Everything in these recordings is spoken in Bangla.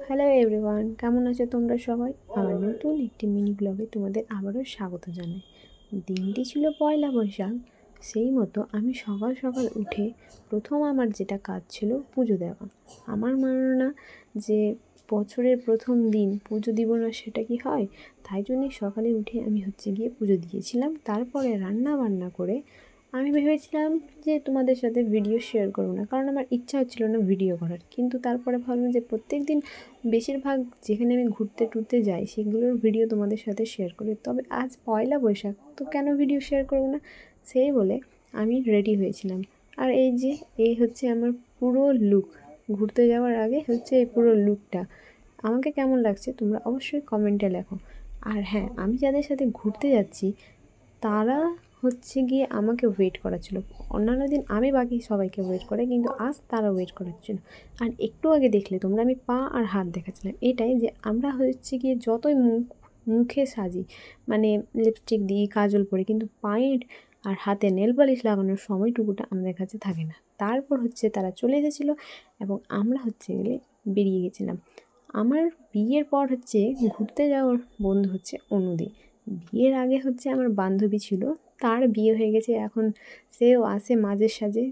হ্যালো এভরিওয়ান, কেমন আছো তোমরা সবাই? আমার নতুন একটি মিনি ব্লগে তোমাদের আবারও স্বাগত জানাই। দিনটি ছিল পয়লা বৈশাখ। সেই মতো আমি সকাল সকাল উঠে প্রথম আমার যেটা কাজ ছিল পুজো দেওয়া। আমার মনে না যে বছরের প্রথম দিন পুজো দিব না সেটা কি হয়, তাই জন্যই সকালে উঠে আমি গিয়ে পুজো দিয়েছিলাম। তারপরে রান্না বান্না করে আমি ভেবেছিলাম যে তোমাদের সাথে ভিডিও শেয়ার করবো না, কারণ আমার ইচ্ছা হচ্ছিল না ভিডিও করার। কিন্তু তারপরে ভাবলাম যে প্রত্যেক দিন বেশিরভাগ যেখানে আমি ঘুরতে টুরতে যাই সেগুলোর ভিডিও তোমাদের সাথে শেয়ার করি, তবে আজ পয়লা বৈশাখ তো কেন ভিডিও শেয়ার করবো না, সেই বলে আমি রেডি হয়েছিলাম। আর এই হচ্ছে আমার পুরো লুক। ঘুরতে যাওয়ার আগে এই পুরো লুকটা আমাকে কেমন লাগছে তোমরা অবশ্যই কমেন্টে লেখো। আর হ্যাঁ, আমি যাদের সাথে ঘুরতে যাচ্ছি তারা গিয়ে আমাকে ওয়েট করাচ্ছিল। অন্যান্য দিন আমি বাকি সবাইকে ওয়েট করাই, কিন্তু আজ তারা ওয়েট করাচ্ছিল। আর একটু আগে দেখলে তোমরা আমি পা আর হাত দেখাচ্ছিলাম, এটাই যে আমরা গিয়ে যতই মুখে সাজি, মানে লিপস্টিক দিই, কাজল পরি, কিন্তু পায়ের আর হাতে নেল পালিশ লাগানোর সময়টুকুটা আমাদের কাছে থাকে না। তারপর তারা চলে এসেছিলো এবং আমরা গেলে বেরিয়ে গেছিলাম। আমার বিয়ের পর ঘুরতে যাওয়ার বন্ধু অনুদি। বিয়ের আগে আমার বান্ধবী ছিল, তার বিয়ে হয়ে গেছে, এখন সেও আসে মাঝে সাঝে।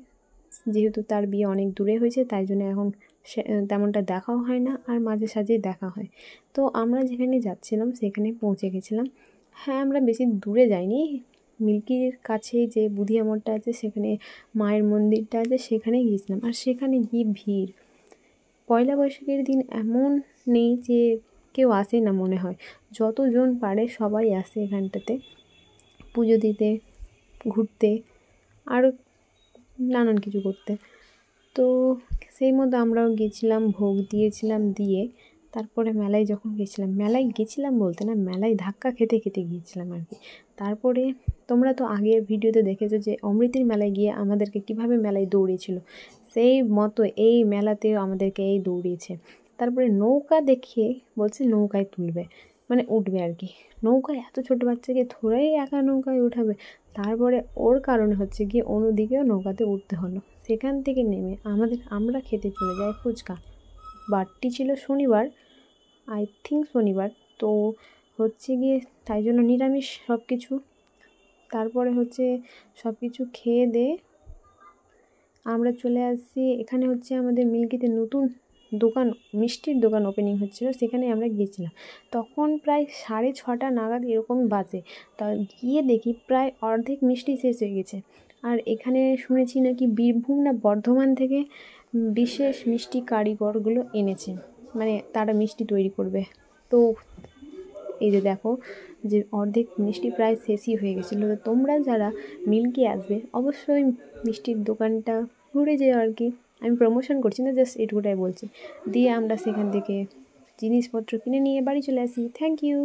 যেহেতু তার বিয়ে অনেক দূরে হয়েছে তাই জন্য এখন সে তেমনটা দেখাও হয় না, আর মাঝে সাঝেই দেখা হয়। তো আমরা যেখানে যাচ্ছিলাম সেখানে পৌঁছে গেছিলাম। হ্যাঁ, আমরা বেশি দূরে যাইনি, মিল্কির কাছেই যে বুধিয়া মোড়টা আছে সেখানে মায়ের মন্দিরটা আছে সেখানেই গিয়েছিলাম। আর সেখানে গিয়ে ভিড়, পয়লা বৈশাখের দিন এমন নেই যে কেউ আসে না, মনে হয় যতজন পারে সবাই আসে এখানটাতে পুজো দিতে, ঘুরতে, আরও নানান কিছু করতে। তো সেই মতো আমরাও গেছিলাম, ভোগ দিয়েছিলাম, দিয়ে তারপরে মেলায় গেছিলাম বলতে না, মেলায় ধাক্কা খেতে খেতে গিয়েছিলাম আর কি। তারপরে তোমরা তো আগের ভিডিওতে দেখেছো যে অমৃতির মেলায় গিয়ে আমাদেরকে কিভাবে মেলায় দৌড়িয়েছিল, সেই মতো এই মেলাতেও আমাদেরকে এই দৌড়িয়েছে। তারপরে নৌকা দেখিয়ে বলছে নৌকায় তুলবে, মানে উঠবে আর কি। নৌকায় এত ছোটো বাচ্চাকে থোড়াই একা নৌকায় উঠাবে। তারপরে ওর কারণে গিয়ে অন্যদিকেও নৌকাতে উঠতে হলো। সেখান থেকে নেমে আমরা খেতে চলে যাই ফুচকা। বারটি ছিল শনিবার, আই থিঙ্ক শনিবার, তো গিয়ে তাই জন্য নিরামিষ সব কিছু। তারপরে সব কিছু খেয়ে দিয়ে আমরা চলে আসি এখানে আমাদের মিল্কিতে নতুন দোকান, মিষ্টির দোকান ওপেনিং হচ্ছিলো, সেখানে আমরা গিয়েছিলাম। তখন প্রায় 6:30 নাগাদ এরকম বাজে। তা গিয়ে দেখি প্রায় অর্ধেক মিষ্টি শেষ হয়ে গেছে। আর এখানে শুনেছি নাকি বীরভূম না বর্ধমান থেকে বিশেষ মিষ্টি কারিগরগুলো এনেছে, মানে তারা মিষ্টি তৈরি করবে। তো এই যে দেখো যে অর্ধেক মিষ্টি প্রায় শেষই হয়ে গেছিলো। তো তোমরা যারা মিল্কি আসবে অবশ্যই মিষ্টির দোকানটা ঘুরে যেও আর কি। আমি প্রমোশন করছি না, জাস্ট এটুকুটাই বলছি। দিয়ে আমরা সেখান থেকে জিনিসপত্র কিনে নিয়ে বাড়ি চলে আসি। Thank you.